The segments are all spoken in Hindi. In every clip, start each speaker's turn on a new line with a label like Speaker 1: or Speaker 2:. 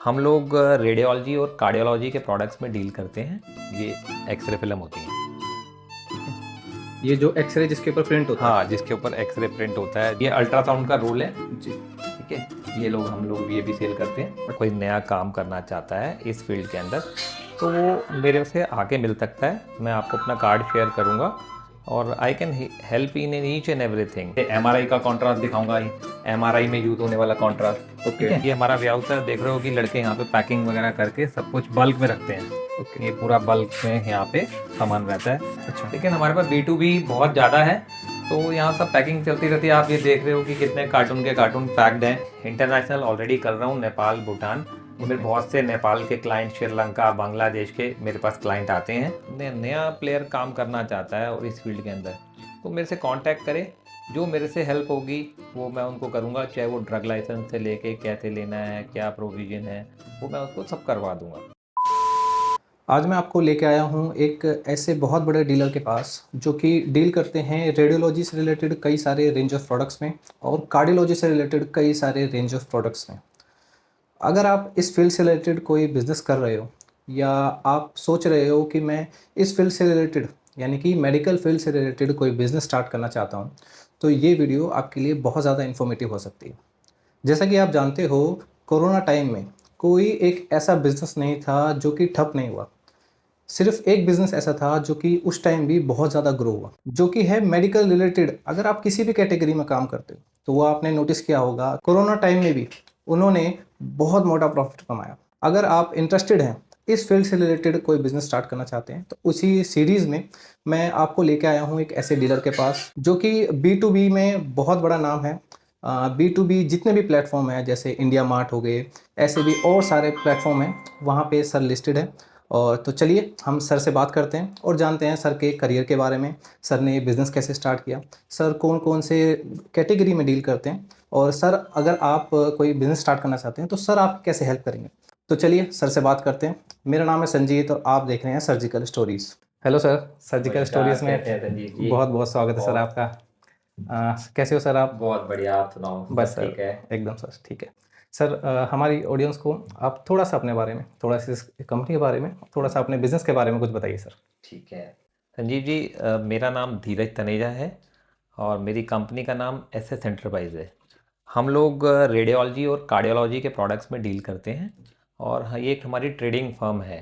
Speaker 1: हम लोग रेडियोलॉजी और कार्डियोलॉजी के प्रोडक्ट्स में डील करते हैं। ये एक्सरे फिल्म होती है।
Speaker 2: ये जो एक्सरे जिसके ऊपर प्रिंट होता
Speaker 1: हाँ, जिसके ऊपर एक्सरे प्रिंट होता है। ये अल्ट्रासाउंड का रोल है।
Speaker 2: है जी।
Speaker 1: ठीक है, ये हम लोग ये भी सेल करते हैं। कोई नया काम करना चाहता है इस फील्ड के अंदर तो वो मेरे से आके मिल सकता है। मैं आपको अपना कार्ड शेयर करूँगा और I can help in each and everything. MRI का कॉन्ट्रास्ट दिखाऊंगा, एमआरआई में यूज होने वाला कॉन्ट्रास्ट।
Speaker 2: ओके।
Speaker 1: ठीक है, ये हमारा वेयरहाउस है। देख रहे हो कि लड़के यहाँ पे पैकिंग वगैरह करके सब कुछ बल्क में रखते हैं।
Speaker 2: ओके।
Speaker 1: ये पूरा बल्क में यहाँ पे सामान रहता है।
Speaker 2: अच्छा।
Speaker 1: लेकिन हमारे पास B2B बहुत ज़्यादा है तो यहाँ सब पैकिंग चलती रहती है। आप ये देख रहे हो कि कितने कार्टून के कार्टून पैक्ड हैं। इंटरनेशनल ऑलरेडी कर रहा हूँ, नेपाल, भूटान। मेरे बहुत से नेपाल के क्लाइंट, श्रीलंका, बांग्लादेश के मेरे पास क्लाइंट आते हैं। नया प्लेयर काम करना चाहता है और इस फील्ड के अंदर तो मेरे से कांटेक्ट करे। जो मेरे से हेल्प होगी वो मैं उनको करूँगा, चाहे वो ड्रग लाइसेंस से लेके कैसे लेना है, क्या प्रोविज़न है, वो मैं उसको सब करवा दूँगा।
Speaker 2: आज मैं आपको लेके आया हूँ एक ऐसे बहुत बड़े डीलर के पास जो कि डील करते हैं रेडियोलॉजी से रिलेटेड कई सारे रेंज ऑफ प्रोडक्ट्स में और कार्डियोलॉजी से रिलेटेड कई सारे रेंज ऑफ प्रोडक्ट्स में। अगर आप इस फील्ड से रिलेटेड कोई बिज़नेस कर रहे हो या आप सोच रहे हो कि मैं इस फील्ड से रिलेटेड यानी कि मेडिकल फील्ड से रिलेटेड कोई बिज़नेस स्टार्ट करना चाहता हूँ तो ये वीडियो आपके लिए बहुत ज़्यादा इन्फॉर्मेटिव हो सकती है। जैसा कि आप जानते हो, कोरोना टाइम में कोई एक ऐसा बिज़नेस नहीं था जो कि ठप नहीं हुआ। सिर्फ एक बिज़नेस ऐसा था जो कि उस टाइम भी बहुत ज़्यादा ग्रो हुआ, जो कि है मेडिकल रिलेटेड। अगर आप किसी भी कैटेगरी में काम करते हो तो वो आपने नोटिस किया होगा, कोरोना टाइम में भी उन्होंने बहुत मोटा प्रॉफिट कमाया। अगर आप इंटरेस्टेड हैं, इस फील्ड से रिलेटेड कोई बिज़नेस स्टार्ट करना चाहते हैं तो उसी सीरीज़ में मैं आपको लेके आया हूँ एक ऐसे डीलर के पास जो कि B2B में बहुत बड़ा नाम है। B2B जितने भी प्लेटफॉर्म हैं जैसे इंडिया मार्ट हो गए, ऐसे भी और सारे प्लेटफॉर्म हैं, वहाँ पे सर लिस्टेड है। और तो चलिए हम सर से बात करते हैं और जानते हैं सर के करियर के बारे में, सर ने ये बिज़नेस कैसे स्टार्ट किया, सर कौन कौन से कैटेगरी में डील करते हैं, और सर अगर आप कोई बिज़नेस स्टार्ट करना चाहते हैं तो सर आप कैसे हेल्प करेंगे। तो चलिए सर से बात करते हैं। मेरा नाम है संजीत और आप देख रहे हैं surgical stories. Hello sir, surgical stories में बहुत बहुत स्वागत है सर आपका। कैसे हो सर आप?
Speaker 1: बहुत बढ़िया, आप सुनाओ।
Speaker 2: बस सर,
Speaker 1: ठीक है।
Speaker 2: एकदम सर ठीक है। सर हमारी ऑडियंस को आप थोड़ा सा अपने बारे में, थोड़ा सा इस कंपनी के बारे में, थोड़ा सा अपने बिजनेस के बारे में कुछ बताइए सर।
Speaker 1: ठीक है संजीव जी, मेरा नाम धीरज तनेजा है और मेरी कंपनी का नाम SS एंटरप्राइज है। हम लोग रेडियोलॉजी और कार्डियोलॉजी के प्रोडक्ट्स में डील करते हैं और हाँ, ये एक हमारी ट्रेडिंग फर्म है।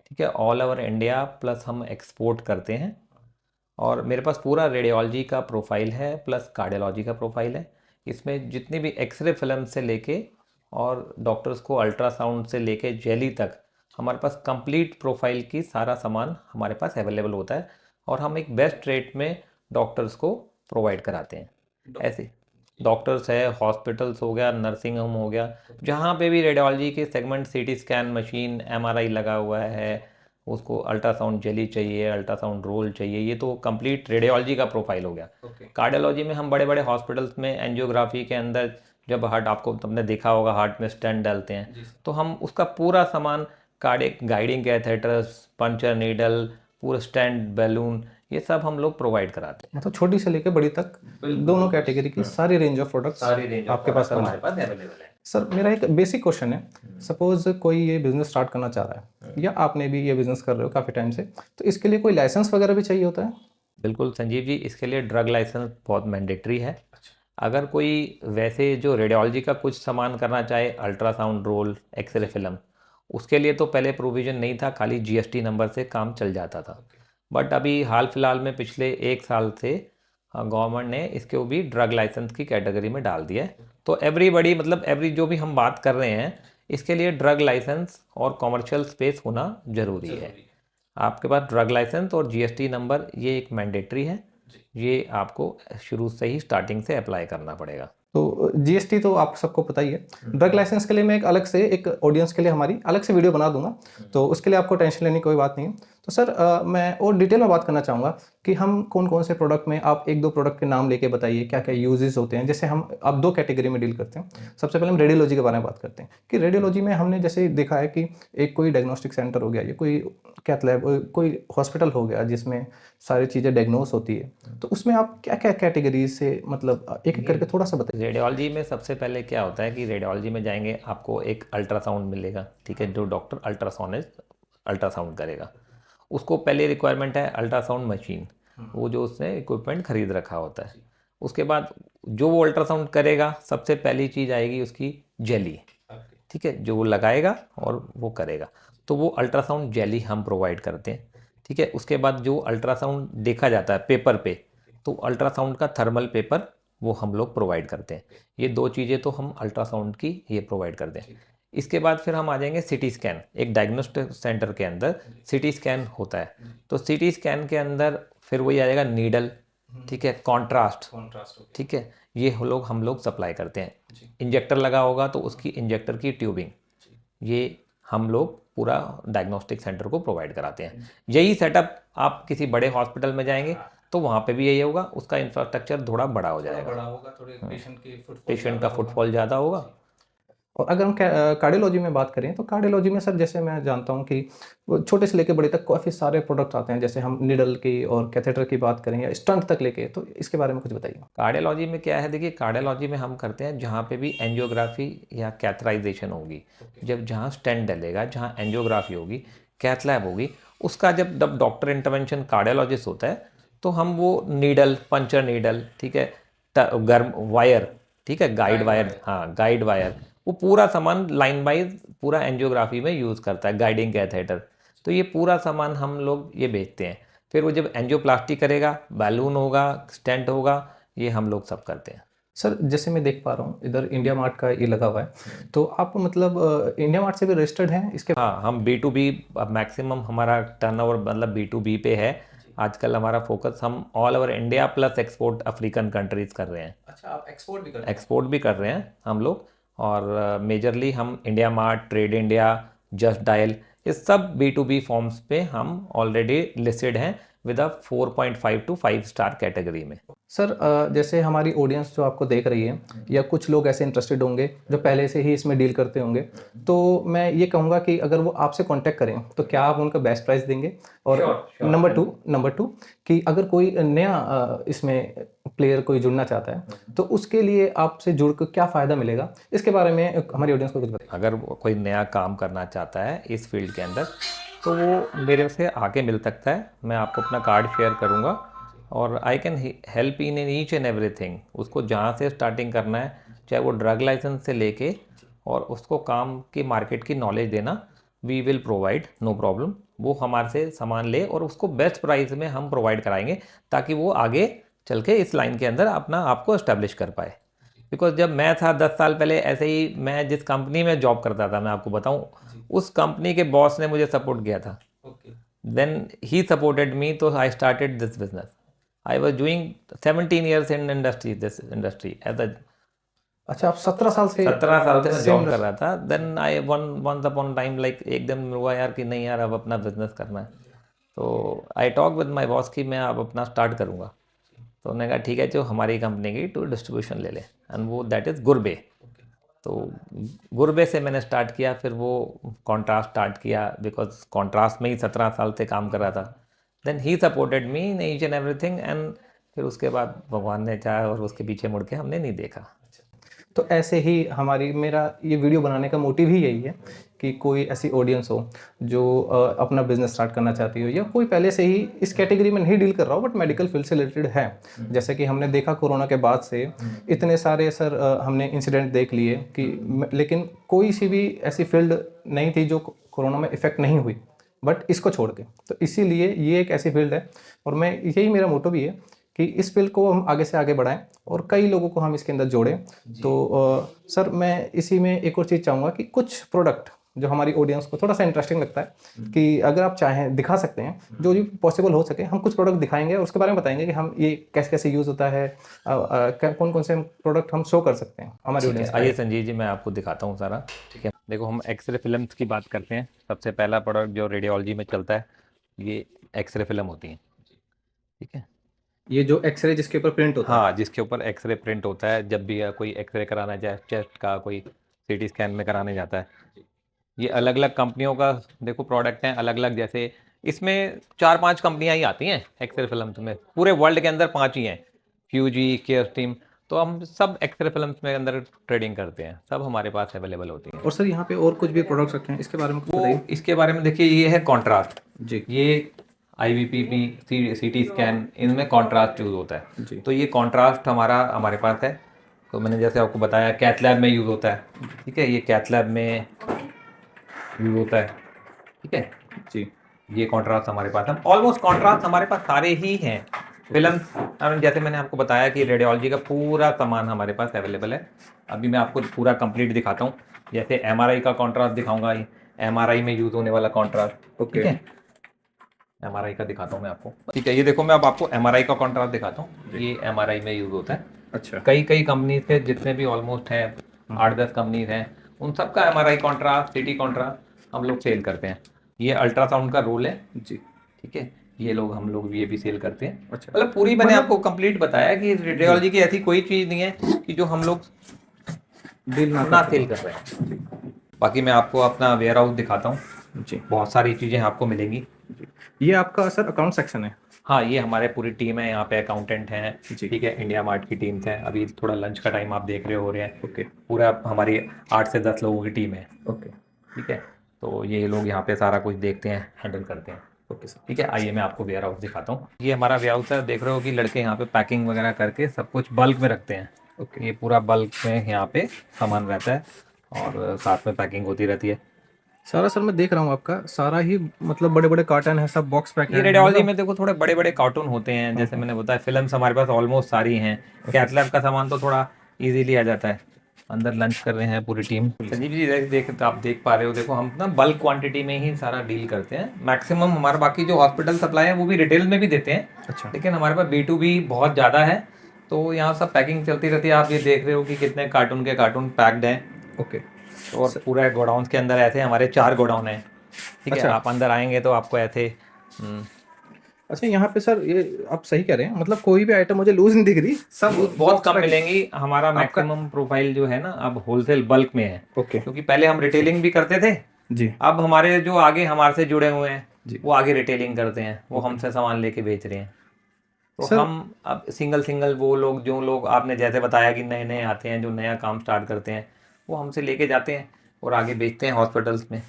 Speaker 1: ठीक है, ऑल ओवर इंडिया प्लस हम एक्सपोर्ट करते हैं और मेरे पास पूरा रेडियोलॉजी का प्रोफाइल है प्लस कार्डियोलॉजी का प्रोफाइल है। इसमें जितनी भी एक्सरे फिल्म से लेके और डॉक्टर्स को अल्ट्रासाउंड से लेके जेली तक हमारे पास कंप्लीट प्रोफाइल की सारा सामान हमारे पास अवेलेबल होता है और हम एक बेस्ट रेट में डॉक्टर्स को प्रोवाइड कराते हैं। ऐसे डॉक्टर्स है, हॉस्पिटल्स हो गया, नर्सिंग होम हो गया, जहाँ पे भी रेडियोलॉजी के segment, CT scan machine, MRI लगा हुआ है, उसको अल्ट्रासाउंड जेली चाहिए, अल्ट्रासाउंड रोल चाहिए, ये तो कंप्लीट रेडियोलॉजी का प्रोफाइल हो गया। कार्डियोलॉजी में हम बड़े बड़े हॉस्पिटल्स में एंजियोग्राफी के अंदर जब हार्ट, आपको तुमने देखा होगा, हार्ट में स्टेंट डालते हैं तो हम उसका पूरा सामान, cardiac guiding catheters, puncture needle, पूरा स्टेंट, बैलून, ये सब हम लोग प्रोवाइड कराते हैं।
Speaker 2: मतलब छोटी से लेकर बड़ी तक दोनों कैटेगरी की सारी रेंज ऑफ प्रोडक्ट्स आपके पास
Speaker 1: हमारे पास अवेलेबल है।
Speaker 2: सर मेरा एक बेसिक क्वेश्चन है, सपोज कोई ये बिजनेस स्टार्ट करना चाह रहा है या आपने भी ये बिजनेस कर रहे हो काफ़ी टाइम से, तो इसके लिए कोई लाइसेंस वगैरह भी चाहिए होता है?
Speaker 1: बिल्कुल संजीव जी, इसके लिए ड्रग लाइसेंस बहुत मैंडेटरी है। अगर कोई वैसे जो रेडियोलॉजी का कुछ सामान करना चाहे, अल्ट्रासाउंड रोल, एक्सरे फिल्म, उसके लिए तो पहले प्रोविज़न नहीं था, खाली GST नंबर से काम चल जाता था। बट अभी हाल फिलहाल में पिछले 1 साल से गवर्नमेंट ने इसको भी ड्रग लाइसेंस की कैटेगरी में डाल दिया है। तो एवरीबडी, मतलब एवरी जो भी हम बात कर रहे हैं, इसके लिए ड्रग लाइसेंस और कॉमर्शियल स्पेस होना ज़रूरी है। आपके पास ड्रग लाइसेंस और GST नंबर, ये एक मैंडेटरी है, ये आपको शुरू से ही स्टार्टिंग से अप्लाई करना पड़ेगा।
Speaker 2: तो GST तो आप सबको पता ही है। ड्रग लाइसेंस के लिए मैं एक अलग से, एक ऑडियंस के लिए हमारी अलग से वीडियो बना दूंगा, तो उसके लिए आपको टेंशन लेने की कोई बात नहीं है। तो सर मैं और डिटेल में बात करना चाहूँगा कि हम कौन कौन से प्रोडक्ट में, आप एक दो प्रोडक्ट के नाम लेके बताइए क्या क्या यूजेस होते हैं। जैसे हम अब दो कैटेगरी में डील करते हैं। सबसे पहले हम रेडियोलॉजी के बारे में बात करते हैं कि रेडियोलॉजी में हमने जैसे देखा है कि एक कोई डायग्नोस्टिक सेंटर हो गया या कोई कैथ लैब, कोई हॉस्पिटल हो गया जिसमें सारी चीज़ें डायग्नोस होती है। तो उसमें आप क्या क्या कैटेगरी से, मतलब एक एक करके थोड़ा सा बताइए।
Speaker 1: रेडियोलॉजी में सबसे पहले क्या होता है कि रेडियोलॉजी में जाएंगे, आपको एक अल्ट्रासाउंड मिलेगा, ठीक है, जो डॉक्टर अल्ट्रासाउंड करेगा। उसको पहले रिक्वायरमेंट है अल्ट्रासाउंड मशीन, वो जो उसने इक्विपमेंट खरीद रखा होता है। उसके बाद जो वो अल्ट्रासाउंड करेगा, सबसे पहली चीज़ आएगी उसकी जेली, ठीक है, जो वो लगाएगा और वो करेगा। तो वो अल्ट्रासाउंड जेली हम प्रोवाइड करते हैं, ठीक है। उसके बाद जो अल्ट्रासाउंड देखा जाता है पेपर पे, तो अल्ट्रासाउंड का थर्मल पेपर वो हम लोग प्रोवाइड करते हैं। ये दो चीज़ें तो हम अल्ट्रासाउंड की ये प्रोवाइड करते हैं। इसके बाद फिर हम आ जाएंगे सिटी स्कैन। एक डायग्नोस्टिक सेंटर के अंदर सिटी स्कैन होता है, तो सिटी स्कैन के अंदर फिर वही आ जाएगा नीडल, ठीक है, कॉन्ट्रास्ट, ठीक है, ये हम लोग सप्लाई करते हैं। इंजेक्टर लगा होगा तो उसकी इंजेक्टर की ट्यूबिंग, ये हम लोग पूरा डायग्नोस्टिक सेंटर को प्रोवाइड कराते हैं। यही सेटअप आप किसी बड़े हॉस्पिटल में जाएंगे तो वहाँ पे भी यही होगा, उसका इंफ्रास्ट्रक्चर थोड़ा बड़ा हो जाएगा,
Speaker 2: बड़ा होगा, थोड़े
Speaker 1: पेशेंट का फुटफॉल ज़्यादा होगा।
Speaker 2: और अगर हम कार्डियोलॉजी में बात करें तो कार्डियोलॉजी में सर जैसे मैं जानता हूँ कि वो छोटे से लेके बड़े तक काफ़ी सारे प्रोडक्ट आते हैं। जैसे हम निडल की और कैथेटर की बात करें या स्टंट तक लेके, तो इसके बारे में कुछ बताइए।
Speaker 1: कार्डियोलॉजी में क्या है, देखिए कार्डियोलॉजी में हम करते हैं जहाँ पे भी एंजियोग्राफी या कैथराइजेशन होगी, जब जहाँ स्टेंट डलेगा, जहाँ एंजियोग्राफी होगी, कैथ लैब होगी, उसका जब डॉक्टर इंटरवेंशन कार्डियोलॉजिस्ट होता है, तो हम वो नीडल, पंचर नीडल, ठीक है, गर्म वायर, ठीक है, गाइड वायर, हाँ गाइड वायर, वो पूरा सामान लाइन वाइज पूरा एंजियोग्राफी में यूज़ करता है, गाइडिंग कैथेटर। तो ये पूरा सामान हम लोग ये बेचते हैं। फिर वो जब एंजियोप्लास्टी करेगा, बैलून होगा, स्टेंट होगा, ये हम लोग सब करते हैं।
Speaker 2: सर जैसे मैं देख पा रहा हूँ इधर इंडिया मार्ट का ये लगा हुआ है, तो आप मतलब इंडिया मार्ट से भी रजिस्टर्ड हैं इसके?
Speaker 1: हाँ, हम B2B, अब मैक्सिमम हमारा टर्नओवर मतलब B2B पे है। आजकल हमारा फोकस हम all over India plus export African countries कर रहे हैं।
Speaker 2: अच्छा, आप एक्सपोर्ट भी करते हैं?
Speaker 1: एक्सपोर्ट भी कर रहे हैं हम लोग, और मेजरली हम India Mart, trade India, just dial, इस सब B2B फॉर्म्स पे हम ऑलरेडी लिस्टेड हैं with a 4.5 to 5 star category में।
Speaker 2: सर जैसे हमारी ऑडियंस जो आपको देख रही है या कुछ लोग ऐसे इंटरेस्टेड होंगे जो पहले से ही इसमें डील करते होंगे, तो मैं ये कहूँगा कि अगर वो आपसे कांटेक्ट करें तो क्या आप उनका बेस्ट प्राइस देंगे? और नंबर टू कि अगर कोई नया इसमें प्लेयर कोई जुड़ना चाहता है तो उसके लिए आपसे जुड़ कर क्या फ़ायदा मिलेगा, इसके बारे में हमारी ऑडियंस को कुछ बताइए।
Speaker 1: अगर कोई नया काम करना चाहता है इस फील्ड के अंदर, तो वो मेरे से आके मिल सकता है। मैं आपको अपना कार्ड शेयर करूँगा और I can help in each and everything. उसको जहाँ से स्टार्टिंग करना है, चाहे वो ड्रग लाइसेंस से लेके और उसको काम की मार्केट की नॉलेज देना, we will provide, no problem. वो हमारे से सामान ले और उसको बेस्ट प्राइस में हम प्रोवाइड कराएंगे, ताकि वो आगे चल के इस लाइन के अंदर अपना आपको इस्टेब्लिश कर पाए। बिकॉज जब मैं था 10 साल पहले, ऐसे ही मैं जिस कंपनी में जॉब करता था, मैं आपको बताऊं, उस कंपनी के बॉस ने मुझे सपोर्ट किया था। देन ही सपोर्टेड मी, तो I started this business. I was doing 17 years in industry, this industry as a,
Speaker 2: अच्छा, आप 17 साल से
Speaker 1: 17 साल से मैं जॉब कर रहा था। Then I once upon time like एकदम हुआ यार कि नहीं यार, अब अपना बिजनेस करना है। तो I talk with my boss कि मैं अब अपना स्टार्ट करूँगा। तो उन्होंने कहा ठीक है, जो हमारी कंपनी की टू डिस्ट्रीब्यूशन ले ले, एंड वो दैट इज़ गुरबे। तो गुरबे से मैंने स्टार्ट किया, फिर वो कॉन्ट्रास्ट स्टार्ट किया, बिकॉज कॉन्ट्रास्ट में ही 17 साल से काम कर रहा था। Then he supported me in each and everything, and फिर उसके बाद भगवान ने चाहा और उसके पीछे मुड़ के हमने नहीं देखा।
Speaker 2: तो ऐसे ही मेरा ये वीडियो बनाने का मोटिव ही यही है कि कोई ऐसी ऑडियंस हो जो अपना बिजनेस स्टार्ट करना चाहती हो, या कोई पहले से ही इस कैटेगरी में नहीं डील कर रहा हो बट मेडिकल फील्ड से रिलेटेड है। जैसे कि हमने देखा कोरोना के बाद से इतने सारे सर हमने इंसिडेंट देख लिए कि लेकिन कोई सी भी ऐसी फील्ड नहीं थी जो कोरोना में इफेक्ट नहीं हुई, बट इसको छोड़ के। तो इसीलिए ये एक ऐसी फील्ड है, और मैं यही मेरा मोटो भी है कि इस फील्ड को हम आगे से आगे बढ़ाएं और कई लोगों को हम इसके अंदर जोड़ें। तो सर मैं इसी में एक और चीज़ चाहूँगा कि कुछ प्रोडक्ट जो हमारी ऑडियंस को थोड़ा सा इंटरेस्टिंग लगता है कि अगर आप चाहें दिखा सकते हैं, जो भी पॉसिबल हो सके हम कुछ प्रोडक्ट दिखाएंगे और उसके बारे में बताएंगे कि हम ये कैसे कैसे यूज़ होता है, कौन कौन से प्रोडक्ट हम शो कर सकते हैं हमारी ऑडियंस को।
Speaker 1: आइए संजीव जी, मैं आपको दिखाता हूँ सारा, ठीक है। देखो, हम एक्सरे फिल्म्स की बात करते हैं। सबसे पहला प्रोडक्ट जो रेडियोलॉजी में चलता है ये एक्सरे फिल्म होती हैं, ठीक है।
Speaker 2: ये जो एक्सरे जिसके ऊपर प्रिंट होता है।
Speaker 1: हाँ, जिसके ऊपर एक्सरे प्रिंट होता है जब भी कोई एक्सरे कराना जाए, चेस्ट का कोई सीटी स्कैन में कराने जाता है। ये अलग अलग कंपनियों का देखो प्रोडक्ट हैं, अलग अलग, जैसे इसमें 4-5 कंपनियां ही आती हैं एक्सरे फिल्म में, पूरे वर्ल्ड के अंदर 5 ही हैं, फ्यूजी, केयरस्टीम। तो हम सब एक्सरे फिल्म में अंदर ट्रेडिंग करते हैं, सब हमारे पास अवेलेबल होती हैं।
Speaker 2: और सर यहाँ पे और कुछ भी प्रोडक्ट्स रखे हैं, इसके बारे में कुछ
Speaker 1: वो
Speaker 2: बताइए।
Speaker 1: इसके बारे में देखिए, ये है कॉन्ट्रास्ट।
Speaker 2: जी
Speaker 1: ये IVPP, सीटी स्कैन, इनमें कॉन्ट्रास्ट यूज़ होता है।
Speaker 2: जी।
Speaker 1: तो ये कॉन्ट्रास्ट हमारे पास है। तो मैंने जैसे आपको बताया कैथ लैब में यूज़ होता है, ठीक है, ये कैथ लैब में यूज़ होता है, ठीक है।
Speaker 2: जी
Speaker 1: ये कॉन्ट्रास्ट हमारे पास है, ऑलमोस्ट कॉन्ट्रास्ट हमारे पास सारे ही हैं फिल्म। जैसे मैंने आपको बताया कि रेडियोलॉजी का पूरा सामान हमारे पास अवेलेबल है। अभी मैं आपको पूरा कंप्लीट दिखाता हूँ। जैसे MRI का कॉन्ट्रास्ट दिखाऊंगा, MRI में यूज़ होने वाला कॉन्ट्रास्ट, ठीक है। MRI का दिखाता हूँ मैं आपको, ठीक है। ये देखो, मैं अब आपको MRI का कॉन्ट्रास्ट दिखाता हूँ। ये MRI में यूज़ होता है।
Speaker 2: अच्छा।
Speaker 1: कई कई कंपनीज के जितने भी ऑलमोस्ट हैं, 8-10 कंपनीज हैं, उन सब का MRI कॉन्ट्रास्ट, CT कॉन्ट्रास्ट हम लोग सेल करते हैं। ये अल्ट्रासाउंड का रोल है
Speaker 2: जी
Speaker 1: ठीक है। ये लोग हम लोग ये भी सेल करते हैं।
Speaker 2: अच्छा।
Speaker 1: मतलब पूरी मैंने आपको कंप्लीट बताया कि रेडियोलॉजी की ऐसी कोई चीज़ नहीं है कि जो हम लोग
Speaker 2: डील ना
Speaker 1: ना
Speaker 2: करते
Speaker 1: सेल कर रहे हैं। बाकी मैं आपको अपना वेयर हाउस दिखाता हूँ।
Speaker 2: जी
Speaker 1: बहुत सारी चीज़ें आपको मिलेंगी।
Speaker 2: ये आपका सर अकाउंट सेक्शन है।
Speaker 1: हाँ, ये हमारे पूरी टीम है, यहाँ पे अकाउंटेंट हैं,
Speaker 2: जी।
Speaker 1: ठीक है। इंडिया मार्ट की टीम्स हैं। अभी थोड़ा लंच का टाइम आप देख रहे हो रहे हैं।
Speaker 2: ओके
Speaker 1: पूरा हमारी 8 से 10 लोगों की टीम है,
Speaker 2: ओके
Speaker 1: ठीक है। तो ये लोग यहाँ पे सारा कुछ देखते हैं, हैंडल करते हैं,
Speaker 2: ओके सर।
Speaker 1: ठीक है। आइए मैं आपको वेयर हाउस दिखाता हूँ। ये हमारा वेयर हाउस है। देख रहे हो कि लड़के यहाँ पे पैकिंग वगैरह करके सब कुछ बल्क में रखते हैं।
Speaker 2: ओके।
Speaker 1: ये पूरा बल्क में यहाँ पे सामान रहता है और साथ में पैकिंग होती रहती है।
Speaker 2: सारा सर मैं देख रहा हूँ आपका सारा ही मतलब बड़े बड़े कार्टन है, सब बॉक्स पैक
Speaker 1: ये
Speaker 2: है
Speaker 1: रेडियोलॉजी
Speaker 2: मतलब।
Speaker 1: में देखो थोड़े बड़े बड़े कार्टून होते हैं, जैसे मैंने बताया फिल्म्स हमारे पास ऑलमोस्ट सारी हैं। कैथलैब का सामान तो थोड़ा इजीली आ जाता है। अंदर लंच कर रहे हैं पूरी टीम। संजीव जी देख आप देख पा रहे हो, देखो हम ना बल्क क्वांटिटी में ही सारा डील करते हैं। मैक्सिमम हमारा बाकी जो हॉस्पिटल सप्लाई है वो भी रिटेल में भी देते हैं,
Speaker 2: अच्छा।
Speaker 1: लेकिन हमारे पास B2B बहुत ज़्यादा है। तो यहाँ सब पैकिंग चलती रहती है। आप ये देख रहे हो कि कितने कार्टून के कार्टून पैक्ड हैं।
Speaker 2: ओके।
Speaker 1: और पूरा गोडाउन के अंदर ऐसे हमारे 4 गोडाउन हैं, ठीक है।
Speaker 2: अच्छा।
Speaker 1: आप अंदर आएंगे तो आपको ऐसे
Speaker 2: अच्छा यहाँ पे सर ये आप सही कह रहे हैं, मतलब कोई भी आइटम मुझे लूज नहीं दिख रही, सब
Speaker 1: बहुत
Speaker 2: box
Speaker 1: कम
Speaker 2: pack-
Speaker 1: मिलेंगी। हमारा
Speaker 2: आपका
Speaker 1: मैक्सिमम प्रोफाइल जो है ना अब होलसेल बल्क में है,
Speaker 2: ओके
Speaker 1: क्योंकि पहले हम रिटेलिंग भी करते थे।
Speaker 2: जी
Speaker 1: अब हमारे जो आगे हमारे से जुड़े हुए हैं
Speaker 2: जी
Speaker 1: वो आगे रिटेलिंग करते हैं, वो
Speaker 2: ओके।
Speaker 1: हमसे सामान लेके बेच रहे हैं। तो
Speaker 2: सर
Speaker 1: हम अब सिंगल सिंगल वो लोग जो लोग आपने जैसे बताया कि नए नए आते हैं, जो नया काम स्टार्ट करते हैं, वो हमसे लेके जाते हैं और आगे बेचते हैं हॉस्पिटल्स में।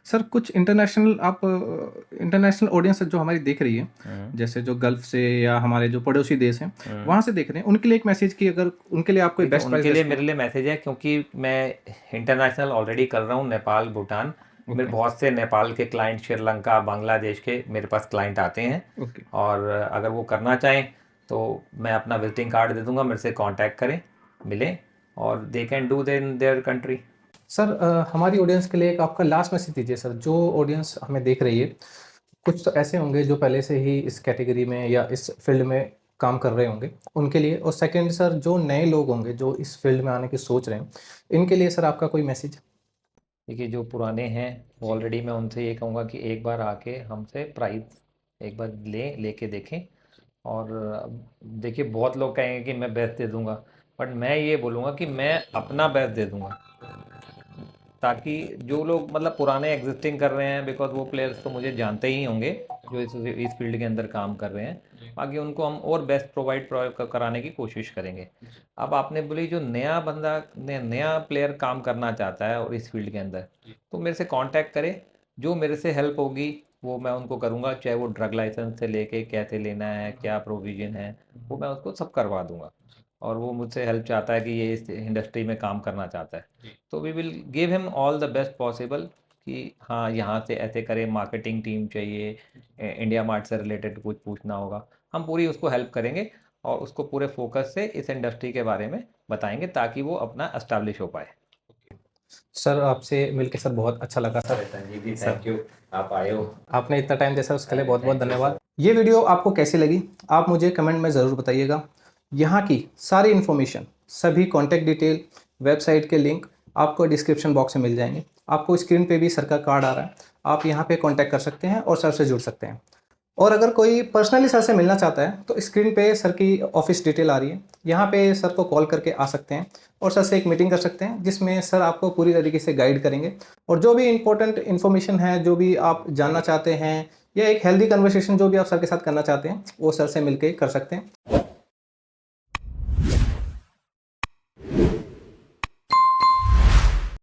Speaker 2: सर कुछ इंटरनेशनल आप इंटरनेशनल ऑडियंस जो हमारी देख रही है, जैसे जो गल्फ से या हमारे जो पड़ोसी देश हैं वहाँ से देख रहे हैं, उनके लिए एक मैसेज की, अगर उनके लिए आप कोई बेस्ट प्राइस
Speaker 1: उनके लिए मेरे लिए मैसेज है, क्योंकि मैं इंटरनेशनल ऑलरेडी कर रहा हूँ, नेपाल, भूटान। मेरे बहुत से नेपाल के क्लाइंट, श्रीलंका, बांग्लादेश के मेरे पास क्लाइंट आते हैं।
Speaker 2: ओके
Speaker 1: और अगर वो करना चाहें तो मैं अपना विजिटिंग कार्ड दे दूंगा, मेरे से कांटेक्ट करें, मिलें, और they can do their country.
Speaker 2: Sir हमारी ऑडियंस के लिए एक आपका लास्ट मैसेज दीजिए सर। जो ऑडियंस हमें देख रही है, कुछ तो ऐसे होंगे जो पहले से ही इस कैटेगरी में या इस फील्ड में काम कर रहे होंगे, उनके लिए। और सेकंड सर, जो नए लोग होंगे जो इस फील्ड में आने की सोच रहे हैं, इनके लिए सर आपका कोई मैसेज?
Speaker 1: देखिए, जो पुराने हैं ऑलरेडी, मैं उनसे ये कहूँगा कि एक बार आके हमसे प्राइस एक बार लेके देखें। और देखिए, बहुत लोग कहेंगे कि मैं बेस्ट दे दूंगा, बट मैं ये बोलूँगा कि मैं अपना बेस्ट दे दूंगा, ताकि जो लोग मतलब पुराने एग्जिस्टिंग कर रहे हैं, बिकॉज वो प्लेयर्स तो मुझे जानते ही होंगे जो इस फील्ड के अंदर काम कर रहे हैं, बाकी उनको हम और बेस्ट प्रोवाइड कराने की कोशिश करेंगे। अब आपने बोली जो नया बंदा नया प्लेयर काम करना चाहता है और इस फील्ड के अंदर, तो मेरे से कांटेक्ट करे। जो मेरे से हेल्प होगी वो मैं उनको करूँगा, चाहे वो ड्रग लाइसेंस से लेके कैसे लेना है, क्या प्रोविज़न है, वो मैं उसको सब करवा दूँगा। और वो मुझसे हेल्प चाहता है कि ये इस इंडस्ट्री में काम करना चाहता है, तो we will give him all the best possible कि हाँ यहाँ से ऐसे करें, मार्केटिंग टीम चाहिए, इंडिया मार्ट से रिलेटेड कुछ पूछना होगा, हम पूरी उसको हेल्प करेंगे और उसको पूरे फोकस से इस इंडस्ट्री के बारे में बताएंगे, ताकि वो अपना एस्टैब्लिश हो पाए।
Speaker 2: सर आपसे मिलकर सर बहुत अच्छा लगा sir.
Speaker 1: Sanjeev ji, thank you, आप आए हो,
Speaker 2: आपने इतना टाइम दिया सर, उसके लिए बहुत बहुत धन्यवाद। ये वीडियो आपको कैसी लगी आप मुझे कमेंट में ज़रूर बताइएगा। यहाँ की सारी इन्फॉर्मेशन, सभी कॉन्टैक्ट डिटेल, वेबसाइट के लिंक आपको डिस्क्रिप्शन बॉक्स में मिल जाएंगे। आपको स्क्रीन पे भी सर का कार्ड आ रहा है, आप यहाँ पे कांटेक्ट कर सकते हैं और सर से जुड़ सकते हैं। और अगर कोई पर्सनली सर से मिलना चाहता है तो स्क्रीन पे सर की ऑफिस डिटेल आ रही है, यहाँ पे सर को कॉल करके आ सकते हैं और सर से एक मीटिंग कर सकते हैं जिसमें सर आपको पूरी तरीके से गाइड करेंगे और जो भी इंपॉर्टेंट इन्फॉर्मेशन है, जो भी आप जानना चाहते हैं या एक हेल्दी कन्वर्सेशन जो भी आप सर के साथ करना चाहते हैं वो सर से मिलके कर सकते हैं।